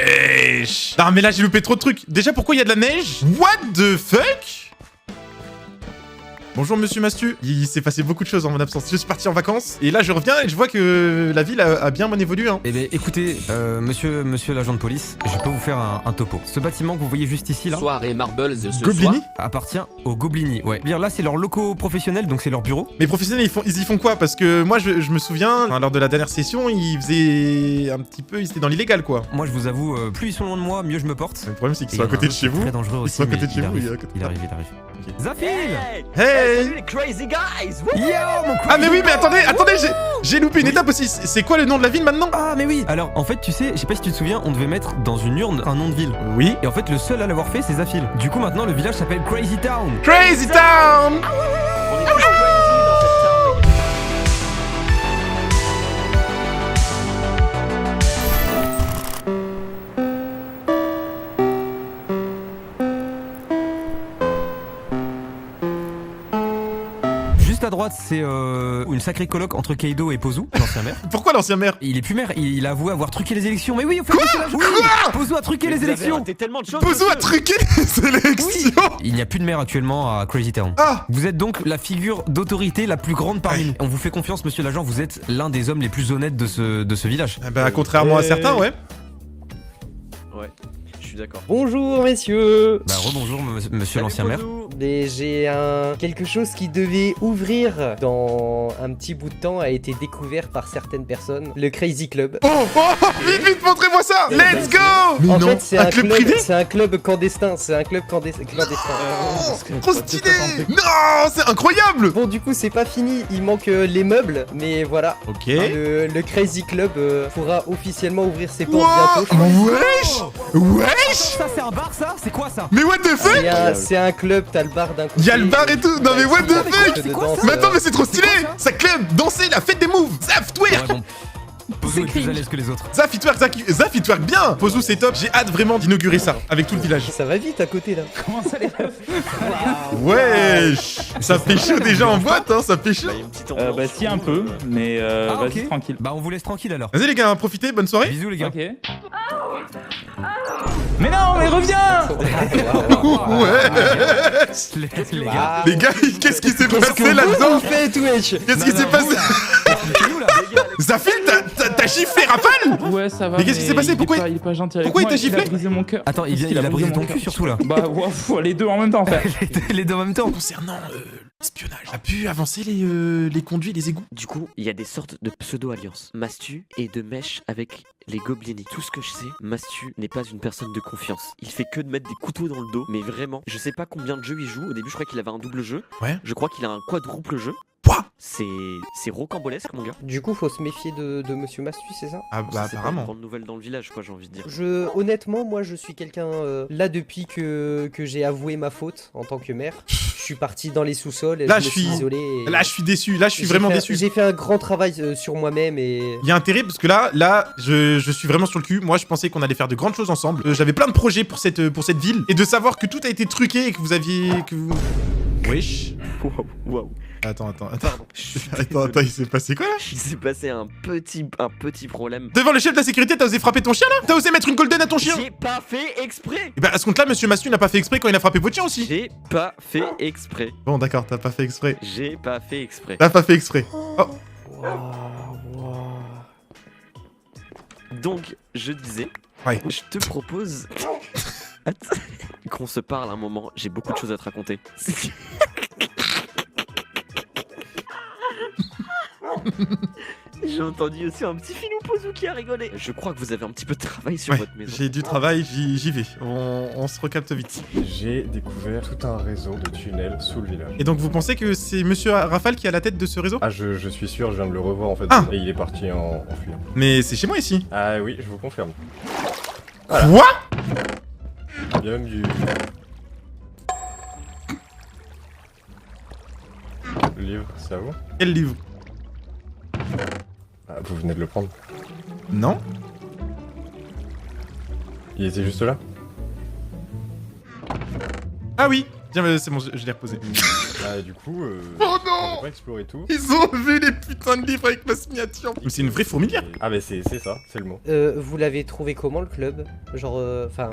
Wesh. Non mais là j'ai loupé trop de trucs. Déjà pourquoi il y a de la neige? What the fuck? Bonjour Monsieur Mastu. Il s'est passé beaucoup de choses en mon absence. Je suis parti en vacances et là je reviens et je vois que la ville a bien évolué. Hein. Eh bien écoutez, monsieur l'agent de police, je peux vous faire un topo. Ce bâtiment que vous voyez juste ici là, Soirée Marbles de ce Goblini soir. appartient aux Goblini. Ouais. Bien là c'est leurs locaux professionnels, donc c'est leur bureau. Mais professionnels ils y font quoi? Parce que moi je me souviens, lors de la dernière session, ils faisaient un petit peu, ils étaient dans l'illégal quoi. Moi je vous avoue, plus ils sont loin de moi, mieux je me porte. Le problème c'est qu'ils Et sont à il y en a côté un de autre chez qui est vous. Très dangereux Ils aussi. sont à côté mais de chez vous. il arrive. Ok. Zafil. Hey. Salut les crazy guys. Yo mon Ah mais oui mais attendez, j'ai loupé une étape aussi. C'est quoi le nom de la ville maintenant? Ah mais oui. Alors en fait tu sais, je sais pas si tu te souviens, on devait mettre dans une urne un nom de ville. Oui. Et en fait le seul à l'avoir fait c'est Zafil. Du coup maintenant le village s'appelle Crazy Town. Crazy Town. On est tous crazy dans cette town, les gars. Juste à droite c'est une sacrée colloque entre Kaido et Pozu, l'ancien maire. Pourquoi l'ancien maire? Il est plus maire, il a avoué avoir truqué les élections. Mais oui, au fait, oui, Pozu a truqué les Vous avez élections. raté tellement de choses. Pozo a monsieur. truqué les élections. Il n'y a plus de maire actuellement à Crazy Town. Ah. Vous êtes donc la figure d'autorité la plus grande parmi Ouais. nous. On vous fait confiance, monsieur l'agent, vous êtes l'un des hommes les plus honnêtes de ce village. Bah contrairement à certains ouais. Ouais, je suis d'accord. Bonjour messieurs. Bah rebonjour, monsieur Salut, l'ancien maire. Pozo. Mais j'ai quelque chose qui devait ouvrir dans un petit bout de temps a été découvert par certaines personnes. Le Crazy Club. Oh, vite, montrez-moi ça. Let's go. Mais En non, fait, c'est un un club privé. c'est un club clandestin. C'est un club clandestin. Trop stylé. Non, c'est incroyable. Bon, du coup, c'est pas fini. Il manque les meubles, mais voilà. Ok. Le Crazy Club pourra officiellement ouvrir ses portes Wow. bientôt. Wesh. Ça, c'est un bar, ça? C'est quoi ça? Mais what the fuck? C'est un club. T'as le bar d'un côté. Y'a le bar et tout. Non mais what the fuck? C'est quoi, ça Mais attends, mais c'est trop stylé. Ça club, danser, la fête des moves. Zaf, twerk. Ouais, bon. Pozu est plus à l'aise que les autres. Zaf, il twerk bien. Pozo, c'est top. J'ai hâte vraiment d'inaugurer ça avec tout le village. Ça va vite à côté là. Comment ça les refs? Wesh. Ça fait chaud déjà en boîte, hein. Ça fait chaud. Bah, il y a une petite ambiance. Bah si un peu, mais Ah, vas-y ok. tranquille. Bah, on vous laisse tranquille alors. Vas-y les gars, profitez. Bonne soirée. Bisous, les gars. Ok. Mais non, mais reviens! Ouais. Les gars. Les gars, qu'est-ce qui s'est passé là-dedans? Faites wesh. Qu'est-ce qui s'est passé? C'est où là? Zafil, t'as chiffré Rafale? Ouais, ça va. Mais qu'est-ce qui s'est passé? Pourquoi il est pas gentil avec pourquoi il moi, t'a giflé? Il a brisé mon cœur. Attends, il a brisé ton cul surtout là. Bah, ouais, les deux en même temps, en fait. Les deux en même temps. Concernant l'espionnage, a pu avancer les conduits, les égouts? Du coup, il y a des sortes de pseudo-alliances. Mastu et de mèche avec les Goblini. Tout ce que je sais, Mastu n'est pas une personne de confiance. Il fait que de mettre des couteaux dans le dos, mais vraiment, je sais pas combien de jeux il joue. Au début, je crois qu'il avait un double jeu. Ouais. Je crois qu'il a un quadruple jeu. Pouah. C'est rocambolesque, mon gars. Du coup, faut se méfier de Monsieur Mastu, c'est ça? Ah bah C'est pas une apparemment. grande nouvelle dans le village, quoi, j'ai envie de dire. Honnêtement, moi, je suis quelqu'un là depuis que j'ai avoué ma faute en tant que maire. Je suis parti dans les sous-sols. Là, me je suis suis- isolé. et Là, je suis déçu. Là, je suis vraiment déçu. J'ai fait un grand travail sur moi-même et Il y a intérêt parce que là, je suis vraiment sur le cul. Moi, je pensais qu'on allait faire de grandes choses ensemble. J'avais plein de projets pour cette ville et de savoir que tout a été truqué et que vous aviez Wesh. Waouh. Attends. Pardon. Je suis Attends, il s'est passé quoi là? Il s'est passé un petit problème. Devant le chef de la sécurité, t'as osé frapper ton chien là? T'as osé mettre une golden à ton chien? J'ai pas fait exprès. Et bah à ce compte-là, Monsieur Mastu n'a pas fait exprès quand il a frappé votre chien aussi. J'ai pas fait exprès. Bon d'accord, t'as pas fait exprès. J'ai pas fait exprès. T'as pas fait exprès. Oh. Donc, je disais, Ouais. je te propose Attends, qu'on se parle un moment. J'ai beaucoup de choses à te raconter. J'ai entendu aussi un petit filou Pozu qui a rigolé. Je crois que vous avez un petit peu de travail sur Ouais, votre maison. j'ai du travail, j'y vais. On se recapte vite. J'ai découvert tout un réseau de tunnels sous le village. Et donc vous pensez que c'est Monsieur Rafale qui est à la tête de ce réseau? Ah, je suis sûr, je viens de le revoir en fait. Ah. Et il est parti en fuyant. Mais c'est chez moi ici. Ah oui, je vous confirme. Quoi? Il y a même du... Le livre, c'est à vous? Quel livre? Ah, vous venez de le prendre. Non? Il était juste là? Ah oui, Tiens, mais c'est bon, je l'ai reposé. Bah, du coup, Oh on non! va pas explorer tout. Ils ont vu les putains de livres avec ma signature. Mais c'est une vraie fourmilière. Ah, mais c'est ça, c'est le mot. Vous l'avez trouvé comment le club? Genre, enfin,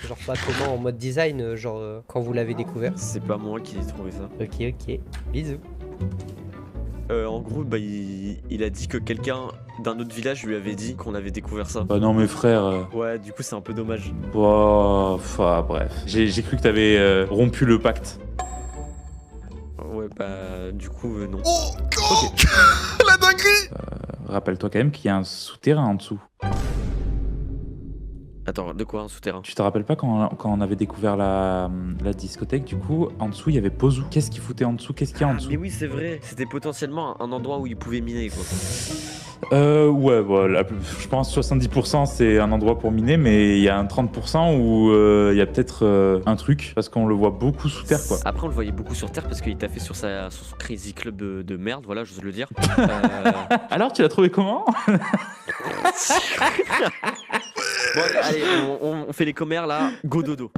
genre pas comment en mode design, genre quand vous l'avez découvert? C'est pas moi qui ai trouvé ça. Ok, bisous. En gros, bah, il a dit que quelqu'un d'un autre village lui avait dit qu'on avait découvert ça. Bah non, mes frères. Ouais, du coup, c'est un peu dommage. Bref. J'ai cru que t'avais rompu le pacte. Ouais, bah, du coup, non. Oh, oh la dinguerie. Rappelle-toi quand même qu'il y a un souterrain en dessous. Attends, de quoi un souterrain? Tu te rappelles pas quand on avait découvert la discothèque, du coup, en dessous, il y avait Pozu. Qu'est-ce qu'il foutait en dessous? Qu'est-ce qu'il y a en dessous? Mais oui, c'est vrai. C'était potentiellement un endroit où il pouvait miner, quoi. Ouais, voilà. Je pense 70% c'est un endroit pour miner, mais il y a un 30% où il y a peut-être un truc, parce qu'on le voit beaucoup sous terre, quoi. Après, on le voyait beaucoup sur Terre parce qu'il t'a fait sur son crazy club de merde, voilà, j'ose le dire. Alors, tu l'as trouvé comment? Bon, allez, on fait les commères là. Go dodo.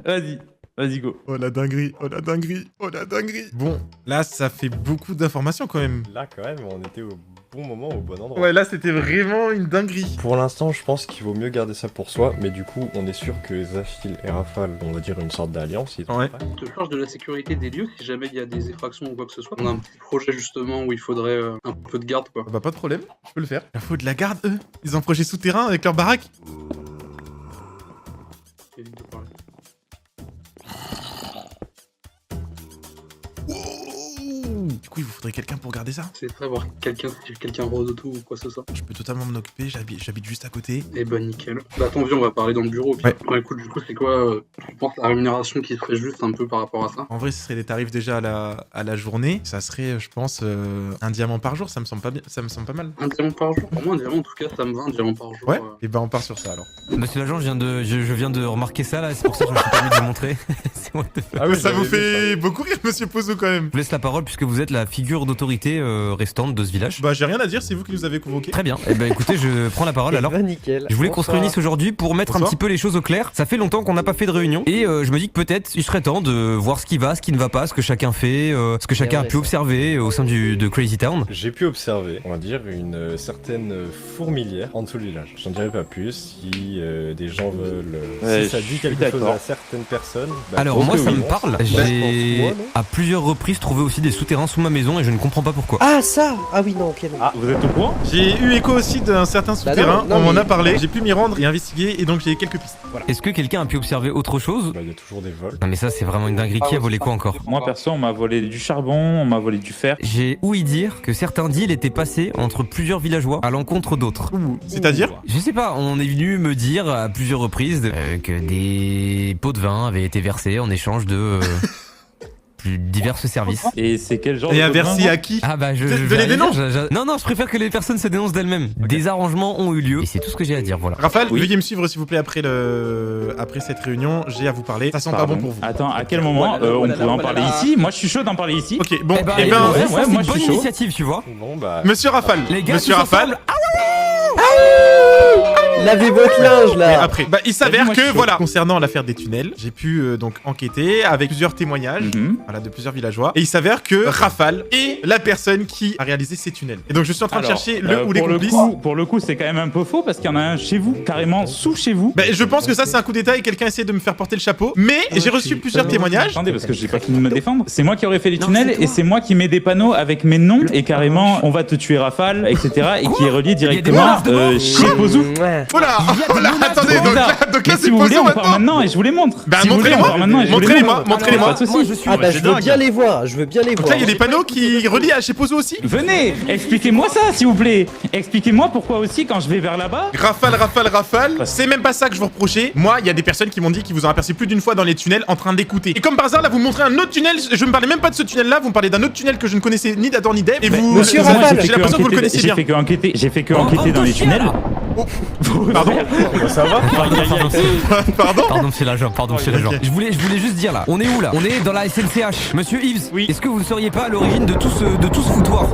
Vas-y, go. Oh la dinguerie, oh la dinguerie, oh la dinguerie. Bon, là, ça fait beaucoup d'informations quand même. Là, quand même, on était au bon moment, au bon endroit. Ouais, là, c'était vraiment une dinguerie. Pour l'instant, je pense qu'il vaut mieux garder ça pour soi, mais du coup, on est sûr que Zafil et Rafale, on va dire une sorte d'alliance. Ils sont Ouais. prêts. On te charge de la sécurité des lieux si jamais il y a des effractions ou quoi que ce soit. On a un petit projet justement où il faudrait un peu de garde quoi. Bah, pas de problème, je peux le faire. Il faut de la garde, eux. Ils ont un projet souterrain avec leur baraque. Évite de parler. Du coup, il vous faudrait quelqu'un pour garder ça. C'est très voir quelqu'un rose autour ou quoi que ce soit. Je peux totalement m'en occuper, j'habite juste à côté. Et bah nickel. Bah attends, viens, on va parler dans le bureau. Puis, Ouais. Écoute, du coup, c'est quoi, tu penses la rémunération qui serait juste un peu par rapport à ça? En vrai, ce serait des tarifs déjà à la journée. Ça serait, je pense, un diamant par jour. Ça me semble pas bien, ça me semble pas mal. Un diamant par jour? Pour moi, un diamant, en tout cas, ça me va, un diamant par jour. Ouais. Et ben, on part sur ça alors. Monsieur l'agent, je viens de remarquer ça là, c'est pour ça que je me suis permis de vous montrer. C'est moi de faire. Ah oui, ça vous j'avais vu fait beaucoup rire, monsieur Pozo, quand même. Je vous laisse la parole puisque vous êtes la figure d'autorité restante de ce village. Bah, j'ai rien à dire, c'est vous qui nous avez convoqués. Très bien. Eh ben écoutez, je prends la parole alors. Bah, nickel. Je voulais qu'on se Bonsoir. réunisse aujourd'hui pour mettre un Bonsoir. petit peu les choses au clair. Ça fait longtemps qu'on n'a pas fait de réunion et je me dis que peut-être il serait temps de voir ce qui va, ce qui ne va pas, ce que chacun fait, ce que chacun a vrai, pu ça. observer au sein de Crazy Town. J'ai pu observer, on va dire, une certaine fourmilière en dessous du village. J'en dirai pas plus. Si des gens veulent. Ouais, si ça je dit suis quelque chose d'accord. à certaines personnes. bah, Alors ok, moi ça oui. me parle. Bah, je J'ai pense, moi, non à plusieurs reprises trouvé aussi des souterrains sous ma maison et je ne comprends pas pourquoi. Ah ça! Ah oui non, ok non. Ah. Vous êtes au courant? J'ai eu écho aussi d'un certain souterrain, non, on m'en mais- a parlé. J'ai pu m'y rendre et investiguer, et donc j'ai quelques pistes. Voilà. Est-ce que quelqu'un a pu observer autre chose? Bah, il y a toujours des vols. Non mais ça c'est vraiment une dinguerie. Qui a volé quoi encore? Moi, perso, on m'a volé du charbon, on m'a volé du fer. J'ai ouï dire que certains deals étaient passés entre plusieurs villageois à l'encontre d'autres. C'est-à-dire? Je sais pas, on est venu me dire à plusieurs reprises que des pots de vin avaient été versés en échange de divers services. Et c'est quel genre Et de inversé copain, à qui? Ah bah je Vous vais venez aller des noms dire, Non, je préfère que les personnes se dénoncent d'elles-mêmes. Des arrangements ont eu lieu et c'est tout ce que j'ai à dire, voilà. Raphaël, Oui. veuillez me suivre s'il vous plaît après cette réunion, j'ai à vous parler. Ça sent pas Pardon. bon pour vous. Attends, à quel moment on pourrait en parler ici? Moi, je suis chaud d'en parler ici. Ok, bon, Eh ben, et ben, ouais, ça, c'est moi, une je bonne suis chaud. initiative, tu vois. Bon, bah. monsieur Raphaël, Les gars, monsieur tous Raphaël, Lavez votre linge et là! après, bah il s'avère moi, je suis que chaud. voilà, concernant l'affaire des tunnels, j'ai pu donc enquêter avec plusieurs témoignages. Mhm. Voilà, de plusieurs villageois. Et il s'avère que Rafale est la personne qui a réalisé ces tunnels. Et donc je suis en train de Alors, chercher le ou les pour complices. pour le coup, c'est quand même un peu faux parce qu'il y en a un chez vous, carrément sous chez vous. Bah, je pense que ça c'est un coup d'état et quelqu'un essaie de me faire porter le chapeau. Mais j'ai reçu plusieurs témoignages. Attendez, parce que j'ai pas fini de me défendre. C'est moi qui aurais fait les Non, tunnels c'est toi. et c'est moi qui mets des panneaux avec mes noms et carrément on va te tuer Rafale, etc. et qui est relié directement menaces de mort chez Pozu. Ouais. Oh là, Il y a des oh là, menaces attendez, de donc mort. là, Mais c'est si vous voulez, Pozo on part maintenant et je vous les montre. Bah, Si vous voulez, on montrez-les-moi. part maintenant et je vous les Montrez-les-moi, montre. montrez-les-moi. Pas de soucis. Moi je suis. Ah bah je veux dingue. bien les voir, je veux bien les Donc voir. là il y a des panneaux qui relient à chez Pozo aussi. Venez, expliquez-moi ça, s'il vous plaît. Expliquez-moi pourquoi aussi quand je vais vers là-bas. Rafale, c'est même pas ça que je vous reprochais. Moi, il y a des personnes qui m'ont dit qu'ils vous ont aperçu plus d'une fois dans les tunnels en train d'écouter. Et comme par hasard, là, vous me montrez un autre tunnel. Je me parlais même pas de ce tunnel-là, vous me parlez d'un autre tunnel que je ne connaissais ni d'Adam ni d'Eve. Et vous, Monsieur vous- Rafale, j'ai l'impression que vous le connaissez bien. J'ai fait que enquêter dans les tunnels. Pardon Ça va? Pardon Pardon, monsieur l'agent, monsieur l'agent. Ok. Je voulais juste dire là, on est où là? On est dans la SNCH. Monsieur Yves, Oui. est-ce que vous ne seriez pas à l'origine de tout ce foutoir?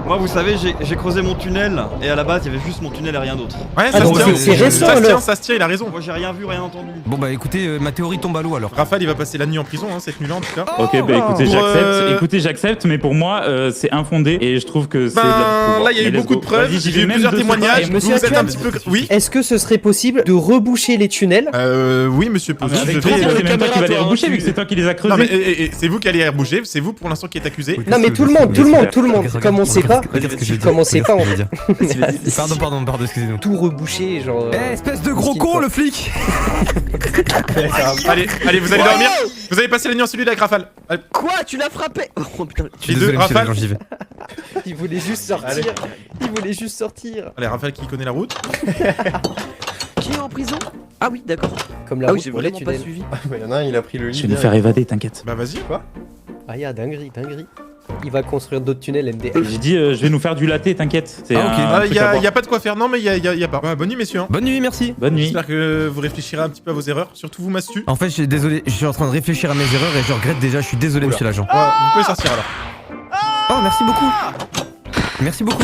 Moi, vous savez, j'ai creusé mon tunnel et à la base, il y avait juste mon tunnel et rien d'autre. Ouais, Ah, ça donc se tient. c'est récent, Ça se tient, alors. ça se tient, il a raison. Moi, j'ai rien vu, rien entendu. Bon bah écoutez, ma théorie tombe à l'eau alors. Raphaël, il va passer la nuit en prison, hein, cette nuit-là en tout cas. Ok, bah écoutez, Pour, j'accepte. Écoutez, j'accepte, mais pour moi, c'est infondé et je trouve que c'est. de Ben la- là, il y a eu Mais let's beaucoup de go. preuves, Vas-y, j'y j'ai vais eu même plusieurs de ce témoignages. pas. Vous Monsieur êtes un Actuel, petit peu. Oui. Est-ce que ce serait possible de reboucher les tunnels? Oui, monsieur Ah, mais Posou, avec je toi, vais. c'est même toi qui vas les toi, reboucher hein, vu que c'est toi qui les as creusés. Non mais c'est vous qui allez reboucher, c'est vous pour l'instant qui êtes accusé. Non mais tout le monde, commencez pas. Commencez pas, Pardon, excusez-nous. Tout reboucher, genre. Eh, espèce de gros con, le flic. Allez, vous allez dormir. Vous allez passer la nuit en cellule avec Rafale. Allez, Quoi? Tu l'as frappé? Oh putain. Je suis les désolé, deux, monsieur Rafale. l'agent, j'y vais. Il voulait juste sortir. Il voulait juste sortir. Allez, Rafale qui connaît la route. Qui est en prison? Ah oui, d'accord. Comme la Ah oui, route j'ai pour les vraiment pas tunnels. suivi. Il y en a un, il a pris le lit. Je vais nous faire évader, t'inquiète. Bah vas-y. Quoi? Ah y'a dinguerie. Il va construire d'autres tunnels MDR. J'ai dit, je vais nous faire du latte, t'inquiète. C'est Ah, ok. un Ah, truc y à boire. a pas de quoi faire. Non mais y a pas. Bonne nuit messieurs. Hein. Bonne nuit, merci. Bonne nuit. J'espère que vous réfléchirez un petit peu à vos erreurs, surtout vous Mastu. En fait, je suis désolé, je suis en train de réfléchir à mes erreurs et je regrette déjà, je suis désolé, Oula. monsieur l'agent. Ouais, vous pouvez sortir alors. Oh, merci beaucoup. Merci beaucoup.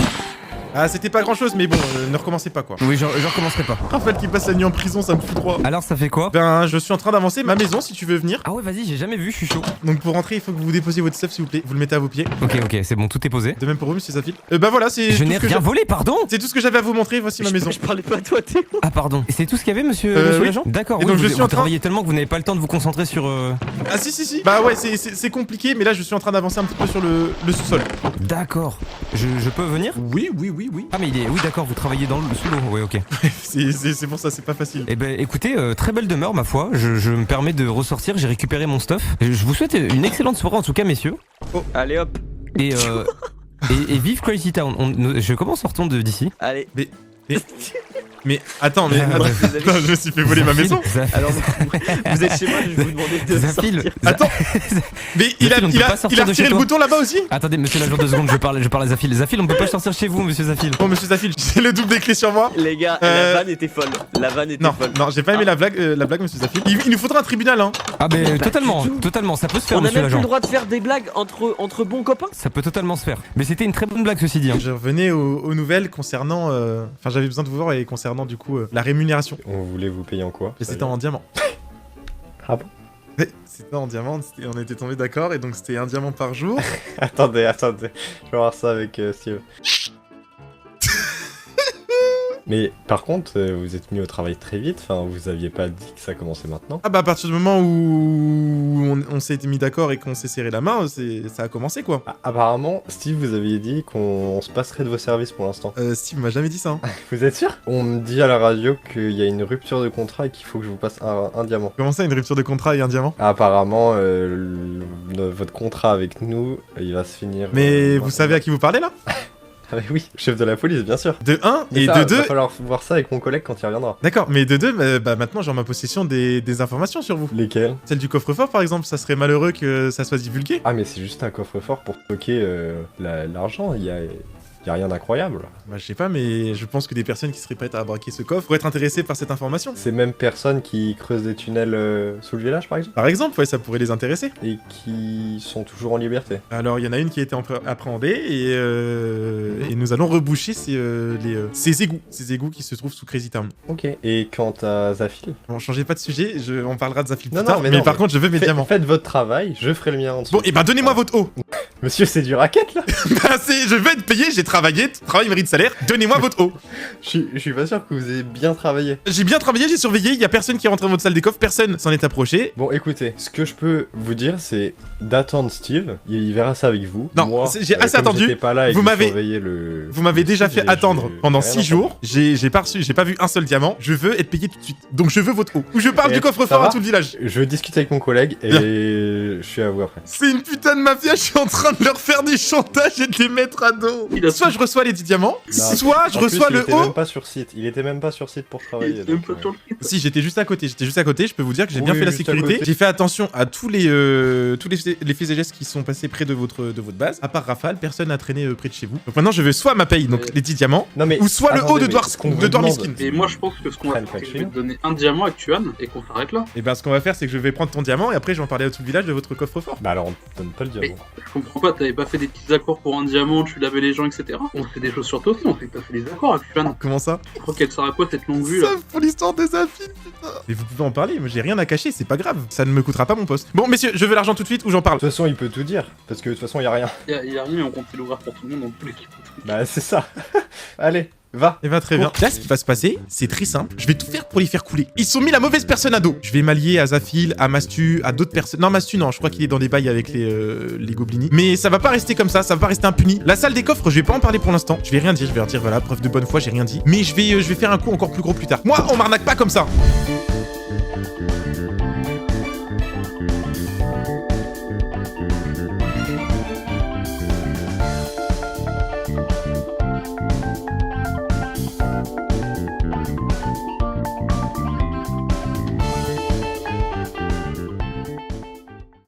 Ah, c'était pas grand chose, mais bon, ne recommencez pas quoi. Oui, je recommencerai pas. Raphaël qui passe la nuit en prison, ça me fout droit. Alors, ça fait quoi? Ben, je suis en train d'avancer ma maison si tu veux venir. Ah ouais, vas-y, j'ai jamais vu, je suis chaud. Donc pour rentrer, il faut que vous déposiez votre stuff s'il vous plaît. Vous le mettez à vos pieds. Ok, c'est bon, tout est posé. De même pour vous, monsieur Zafil. Bah voilà, c'est. Je tout n'ai ce que rien volé, pardon. C'est tout ce que j'avais à vous montrer. Voici ma maison. Je parlais pas à toi, Théo. Ah pardon. Et c'est tout ce qu'il y avait, monsieur oui. l'agent? D'accord, Et oui, donc, vous, je suis vous en train- travaillez tellement que vous n'avez pas le temps de vous concentrer sur... Ah si. Bah ouais, c'est compliqué, mais là je suis en train d'avancer un petit peu sur le sous-sol. D'accord. Je peux venir? Oui. Ah mais il est... Oui d'accord, vous travaillez sous l'eau, ouais ok. C'est pour ça, c'est pas facile. Eh ben écoutez, très belle demeure ma foi, je me permets de ressortir, j'ai récupéré mon stuff. Je vous souhaite une excellente soirée en tout cas messieurs. Allez hop. Et vive Crazy Town. Je comment sortons d'ici? Allez. Mais attends, mais Ah, attends, ouais. attends, je me suis fait voler ma maison. Alors, vous êtes chez moi, je vais vous demander de Zafil. sortir. Attends. Mais il a on ne peut pas sortir de retiré chez le toi. bouton là-bas aussi. Attendez monsieur l'agent 2 secondes, je parle à Zafil. Zafil, on peut pas sortir chez vous monsieur Zafil. Bon, monsieur Zafil, j'ai le double des clés sur moi. Les gars, Euh, la vanne était folle. La vanne était Non, folle. non, j'ai pas aimé la blague, monsieur Zafil. Il nous faudra un tribunal, hein. Ah ben Bah, totalement, du tout. totalement, ça peut se faire On a monsieur même plus le l'agent. droit de faire des blagues entre bons copains. Ça peut totalement se faire. Mais c'était une très bonne blague ceci dit. Hein. Je revenais aux nouvelles concernant. Enfin, j'avais besoin de vous voir et concernant du coup la rémunération. On voulait vous payer en quoi? Et c'était en diamant. Ah bon? Ouais, c'était en diamant, on était tombé d'accord et donc c'était un diamant par jour. Attendez. Je vais voir ça avec Steve. Mais par contre, vous êtes mis au travail très vite, enfin vous aviez pas dit que ça commençait maintenant. Ah bah à partir du moment où on s'est mis d'accord et qu'on s'est serré la main, ça a commencé quoi. Ah, apparemment, Steve vous aviez dit qu'on se passerait de vos services pour l'instant. Steve m'a jamais dit ça. Hein. Vous êtes sûr? On me dit à la radio qu'il y a une rupture de contrat et qu'il faut que je vous passe un diamant. Comment ça, une rupture de contrat et un diamant? Apparemment, votre contrat avec nous, il va se finir... Mais vous savez à qui vous parlez là? Ah mais oui, chef de la police, bien sûr. De 1 Mais et ça, de 2. va falloir voir ça avec mon collègue quand il reviendra. D'accord, mais de 2, bah maintenant j'ai en ma possession des informations sur vous. Lesquels? Celle du coffre-fort par exemple, ça serait malheureux que ça soit divulgué. Ah mais c'est juste un coffre-fort pour stocker l'argent, il y a rien d'incroyable. Bah je sais pas, mais je pense que des personnes qui seraient prêtes à braquer ce coffre pourraient être intéressées par cette information. Ces mêmes personnes qui creusent des tunnels sous le village par exemple, Par exemple, ouais, ça pourrait les intéresser. et qui sont toujours en liberté. Alors il y en a une qui a été appréhendée et nous allons reboucher ces égouts qui se trouvent sous Crazy Town. Ok. Et quant à Zafil? Bon, changez pas de sujet, on parlera de Zafil plus Non, tard, non, mais, mais non, par contre je veux mes diamants. Faites votre travail, je ferai le mien en dessous. Bon, et bah donnez-moi votre eau. Monsieur, c'est du racket là. Bah je veux être payé, j'ai travaillé, travail mérite salaire, donnez-moi votre eau. Je suis pas sûr que vous ayez bien travaillé. J'ai bien travaillé, j'ai surveillé, il y a personne qui est rentré dans votre salle des coffres, personne s'en est approché. Bon, écoutez, ce que je peux vous dire, c'est d'attendre Steve. Il verra ça avec vous. Non, Moi, j'ai assez comme attendu. j'étais pas là et Vous que je m'avez- surveillais le. Vous m'avez déjà fait attendre pendant rien 6 jours, j'ai pas vu un seul diamant, je veux être payé tout de suite. Donc je veux votre eau. Ou je parle Et du ça coffre-fort va à tout le village. Je discute avec mon collègue et Bien. je suis à vous après. C'est une putain de mafia, je suis en train de leur faire du chantage et de les mettre à dos. Il a Soit je reçois les 10 diamants, Non. soit je En plus, reçois il le était haut. même pas sur site. Il était même pas sur site pour travailler. Il est même donc, pas sur le site. Si, j'étais juste à côté, je peux vous dire que j'ai bien Oui, fait la juste à sécurité. côté. J'ai fait attention à tous les faits et gestes qui sont passés près de votre base. À part Rafale, personne n'a traîné près de chez vous. Donc maintenant je veux soit ma paye, donc les 10 diamants, Non mais ou soit le attendez, haut de mais ce qu'on vous Dormiskin. demande- Et moi je pense que ce qu'on va Fran faire, c'est que je vais Frenchino. te donner un diamant avec Tuan et qu'on s'arrête là. Et ben ce qu'on va faire, c'est que je vais prendre ton diamant et après je vais en parler à tout le village de votre coffre-fort. Bah alors on te donne pas le diamant. Je comprends Quoi, t'avais pas fait des petits accords pour un diamant, tu lavais les gens, etc. On fait des choses sur toi aussi, on sait que t'as fait des accords avec Fuan. Comment ça? Je crois qu'elle sert à quoi cette longue vue là? Ça, pour l'histoire des affines, putain. Mais vous pouvez en parler, moi j'ai rien à cacher, c'est pas grave. Ça ne me coûtera pas mon poste. Bon, messieurs, je veux l'argent tout de suite ou j'en parle? De toute façon, il peut tout dire, parce que de toute façon, il y a rien. Y a rien et on comptait l'ouvrir pour tout le monde dans tous les équipes. Bah, c'est ça. Allez, va. Et va très bien. Là, ce qui va se passer, c'est très simple. Je vais tout faire pour les faire couler. Ils sont mis la mauvaise personne à dos. Je vais m'allier à Zafil, à Mastu, à d'autres personnes. Non, Mastu, non, je crois qu'il est dans des bails avec les Goblini. Mais ça va pas rester comme ça va pas rester impuni. La salle des coffres, je vais pas en parler pour l'instant. Je vais rien dire, je vais leur dire, voilà, preuve de bonne foi, j'ai rien dit. Mais je vais faire un coup encore plus gros plus tard. Moi, on m'arnaque pas comme ça.